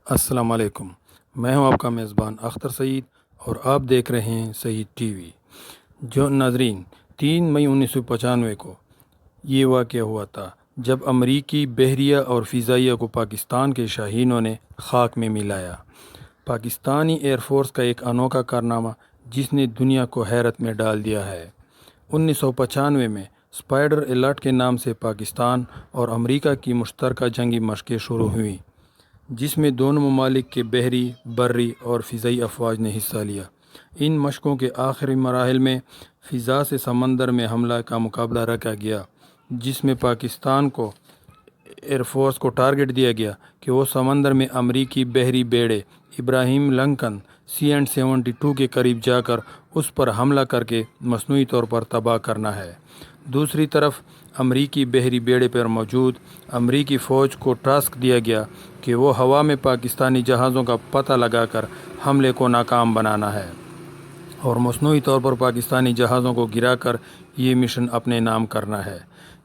السلام علیکم، میں ہوں آپ کا میزبان اختر سعید اور آپ دیکھ رہے ہیں سعید ٹی وی۔ جو ناظرین 3 مئی 1995 کو یہ واقعہ ہوا تھا جب امریکی بحریہ اور فضائیہ کو پاکستان کے شاہینوں نے خاک میں ملایا۔ پاکستانی ایئر فورس کا ایک انوکھا کارنامہ جس نے دنیا کو حیرت میں ڈال دیا ہے۔ 1995 میں اسپائڈر الرٹ کے نام سے پاکستان اور امریکہ کی مشترکہ جنگی مشقیں شروع ہوئیں، جس میں دونوں ممالک کے بحری، بری اور فضائی افواج نے حصہ لیا۔ ان مشقوں کے آخری مراحل میں فضا سے سمندر میں حملہ کا مقابلہ رکھا گیا، جس میں پاکستان کو ایئر فورس کو ٹارگٹ دیا گیا کہ وہ سمندر میں امریکی بحری بیڑے ابراہیم لنکن CN-72 کے قریب جا کر اس پر حملہ کر کے مصنوعی طور پر تباہ کرنا ہے۔ دوسری طرف امریکی بحری بیڑے پر موجود امریکی فوج کو ٹاسک دیا گیا کہ وہ ہوا میں پاکستانی جہازوں کا پتہ لگا کر حملے کو ناکام بنانا ہے اور مصنوعی طور پر پاکستانی جہازوں کو گرا کر یہ مشن اپنے نام کرنا ہے۔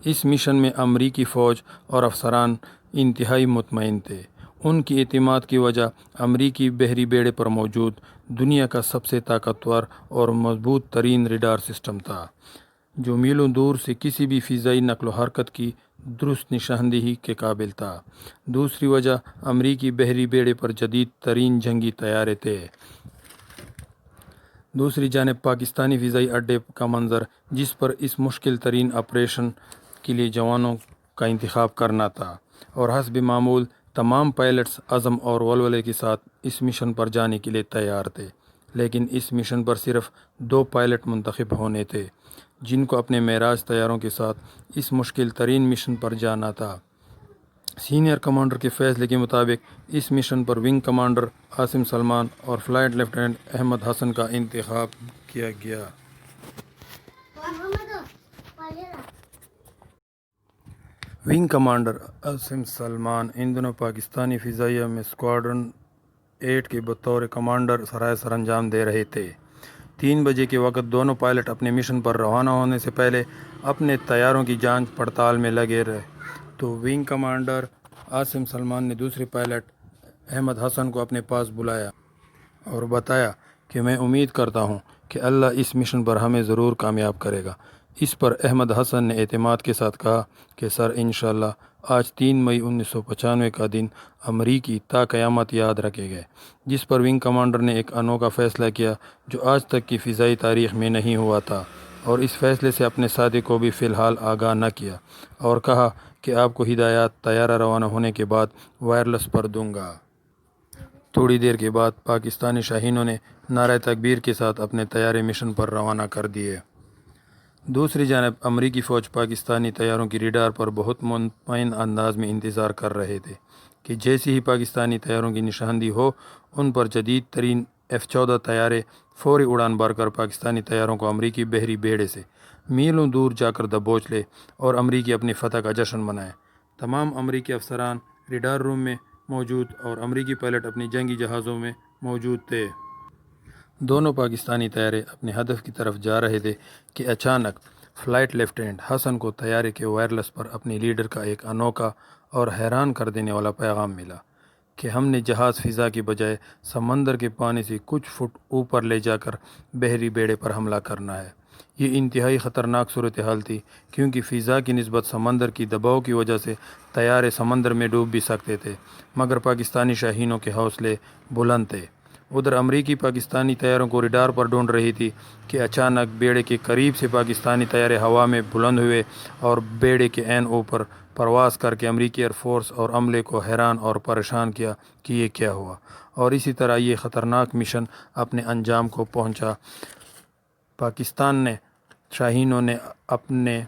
اس مشن میں امریکی فوج اور افسران انتہائی مطمئن تھے۔ ان کی اعتماد کی وجہ امریکی بحری بیڑے پر موجود دنیا کا سب سے طاقتور اور مضبوط ترین ریڈار سسٹم تھا، جو میلوں دور سے کسی بھی فضائی نقل و حرکت کی درست نشاندہی کے قابل تھا۔ دوسری وجہ امریکی بحری بیڑے پر جدید ترین جنگی طیارے تھے۔ دوسری جانب پاکستانی فضائی اڈے کا منظر، جس پر اس مشکل ترین آپریشن کے لیے جوانوں کا انتخاب کرنا تھا، اور حسب معمول تمام پائلٹس عزم اور ولولے کے ساتھ اس مشن پر جانے کے لیے تیار تھے۔ لیکن اس مشن پر صرف 2 پائلٹ منتخب ہونے تھے، جن کو اپنے معراج طیاروں کے ساتھ اس مشکل ترین مشن پر جانا تھا۔ سینئر کمانڈر کے فیصلے کے مطابق اس مشن پر ونگ کمانڈر عاصم سلمان اور فلائٹ لیفٹیننٹ احمد حسن کا انتخاب کیا گیا۔ ونگ کمانڈر عاصم سلمان ان دنوں پاکستانی فضائیہ میں اسکواڈرن 8 کے بطور کمانڈر سرائے سر انجام دے رہے تھے۔ 3 بجے کے وقت دونوں پائلٹ اپنے مشن پر روانہ ہونے سے پہلے اپنے طیاروں کی جانچ پڑتال میں لگے رہے تو ونگ کمانڈر عاصم سلمان نے دوسرے پائلٹ احمد حسن کو اپنے پاس بلایا اور بتایا کہ میں امید کرتا ہوں کہ اللہ اس مشن پر ہمیں ضرور کامیاب کرے گا۔ اس پر احمد حسن نے اعتماد کے ساتھ کہا کہ سر، انشاءاللہ آج 3 مئی 1995 کا دن امریکی تا قیامت یاد رکھے گئے۔ جس پر ونگ کمانڈر نے ایک انوکھا فیصلہ کیا جو آج تک کی فضائی تاریخ میں نہیں ہوا تھا، اور اس فیصلے سے اپنے ساتھی کو بھی فی الحال آگاہ نہ کیا، اور کہا کہ آپ کو ہدایات طیارہ روانہ ہونے کے بعد وائرلیس پر دوں گا۔ تھوڑی دیر کے بعد پاکستانی شاہینوں نے نعرہ تکبیر کے ساتھ اپنے طیارے مشن پر روانہ کر دیے۔ دوسری جانب امریکی فوج پاکستانی طیاروں کی ریڈار پر بہت مطمئن انداز میں انتظار کر رہے تھے کہ جیسے ہی پاکستانی طیاروں کی نشاندہی ہو، ان پر جدید ترین F-14 طیارے فوری اڑان بھر کر پاکستانی طیاروں کو امریکی بحری بیڑے سے میلوں دور جا کر دبوچ لے اور امریکی اپنی فتح کا جشن منائے۔ تمام امریکی افسران ریڈار روم میں موجود اور امریکی پائلٹ اپنی جنگی جہازوں میں موجود تھے۔ دونوں پاکستانی طیارے اپنے ہدف کی طرف جا رہے تھے کہ اچانک فلائٹ لیفٹیننٹ حسن کو طیارے کے وائرلیس پر اپنے لیڈر کا ایک انوکھا اور حیران کر دینے والا پیغام ملا کہ ہم نے جہاز فضا کی بجائے سمندر کے پانی سے کچھ فٹ اوپر لے جا کر بحری بیڑے پر حملہ کرنا ہے۔ یہ انتہائی خطرناک صورتحال تھی، کیونکہ فضا کی نسبت سمندر کی دباؤ کی وجہ سے طیارے سمندر میں ڈوب بھی سکتے تھے، مگر پاکستانی شاہینوں کے حوصلے بلند تھے۔ ادھر امریکی پاکستانی طیاروں کو ریڈار پر ڈھونڈ رہی تھی کہ اچانک بیڑے کے قریب سے پاکستانی طیارے ہوا میں بلند ہوئے اور بیڑے کے عین اوپر پرواز کر کے امریکی ایئر فورس اور عملے کو حیران اور پریشان کیا کہ یہ کیا ہوا، اور اسی طرح یہ خطرناک مشن اپنے انجام کو پہنچا۔ پاکستان نے شاہینوں نے اپنے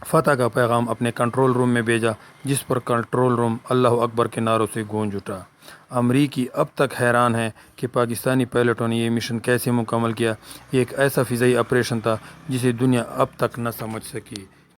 فتح کا پیغام اپنے کنٹرول روم میں بھیجا، جس پر کنٹرول روم اللہ اکبر کے نعروں سے گونج اٹھا۔ امریکی اب تک حیران ہیں کہ پاکستانی پائلٹوں نے یہ مشن کیسے مکمل کیا۔ یہ ایک ایسا فضائی آپریشن تھا جسے دنیا اب تک نہ سمجھ سکی۔